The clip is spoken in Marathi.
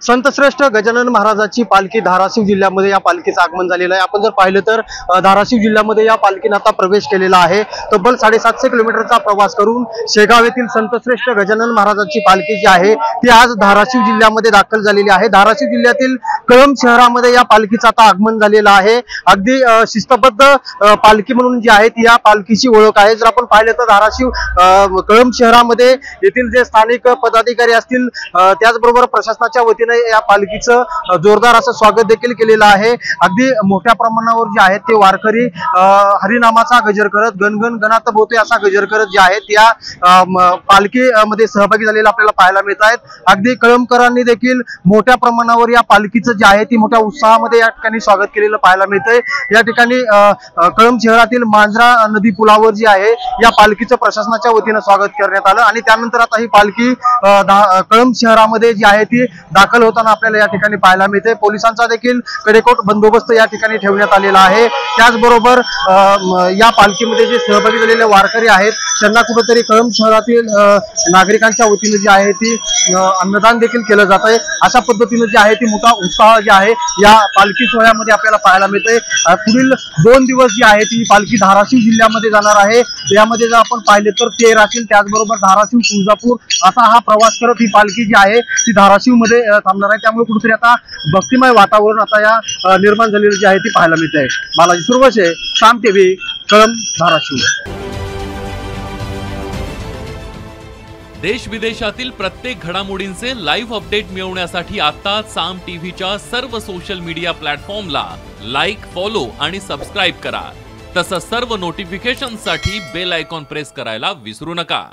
संतश्रेष्ठ गजानन महाराजांची पालखी धाराशिव जिल्ह्यामध्ये या पालखीचं आगमन झालेलं आहे। आपण जर पाहिलं तर धाराशिव जिल्ह्यामध्ये या पालखीने आता प्रवेश केलेला आहे। तब्बल 750 किलोमीटरचा प्रवास करून शेगाव येथील संतश्रेष्ठ गजानन महाराजांची पालखी जी आहे ती आज धाराशिव जिल्ह्यामध्ये दाखल झालेली आहे। धाराशिव जिल्ह्यातील कळंब शहरामध्ये या पालखीचं आता आगमन झालेलं आहे। अगदी शिस्तबद्ध पालखी म्हणून जी आहे ती या पालखीची ओळख आहे। जर आपण पाहिलं तर धाराशिव कळंब शहरामध्ये येथील जे स्थानिक पदाधिकारी असतील त्याचबरोबर प्रशासनाच्या वतीने या पालखीचं जोरदार असं स्वागत देखील केलेलं आहे। अगदी मोठ्या प्रमाणावर जे आहेत ते वारकरी हरिनामाचा गजर करत गणगण गणात बोते असा गजर करत जे आहेत या पालखीमध्ये सहभागी झालेला आपल्याला पाहायला मिळत आहेत। अगदी कळंबकरांनी देखील मोठ्या प्रमाणावर या पालखीचं जे आहे ती मोठ्या उत्साहामध्ये या ठिकाणी स्वागत केलेलं पाहायला मिळतंय। या ठिकाणी कळंब शहरातील मांजरा नदी पुलावर जी आहे या पालखीचं प्रशासनाच्या वतीने स्वागत करण्यात आलं आणि त्यानंतर आता ही पालखी कळंब शहरामध्ये जी आहे ती दाखल होताना आपल्याला या ठिकाणी पाहायला मिळते। पोलिसांचा देखील कडेकोट बंदोबस्त या ठिकाणी ठेवण्यात आलेला आहे। त्याचबरोबर या पालखीमध्ये जे सहभागी झालेले वारकरी आहेत त्यांना कुठेतरी कळंब शहरातील नागरिकांच्या वतीने जी आहे ती अन्नदान देखील केलं जात आहे। अशा पद्धतीने जे आहे ती मोठा उत्साह जे आहे या पालखी सोहळ्यामध्ये आपल्याला पाहायला मिळते। पुढील 2 दिवस जी आहे ती पालखी धाराशिव जिल्ह्यामध्ये जाणार आहे। यामध्ये जर आपण पाहिले तर तेर असेल त्याचबरोबर धाराशिव तुळजापूर असा हा प्रवास करत ही पालखी जी आहे ती धाराशिव मध्ये थांबणार आहे। त्यामुळे कुठेतरी आता भक्तिमय वातावरण आता या निर्माण झालेलं जे आहे ती पाहायला मिळत आहे। बालाजी सुरवसे, साम टीव्ही, कळंब, धाराशिव। देश विदेशातील प्रत्येक घडामोडींचे लाईव्ह अपडेट मिळवण्यासाठी आता साम टीव्हीच्या सर्व सोशल मीडिया प्लॅटफॉर्मला लाईक, फॉलो आणि सबस्क्राईब करा। तसंच सर्व नोटिफिकेशनसाठी बेल आयकॉन प्रेस करायला विसरू नका।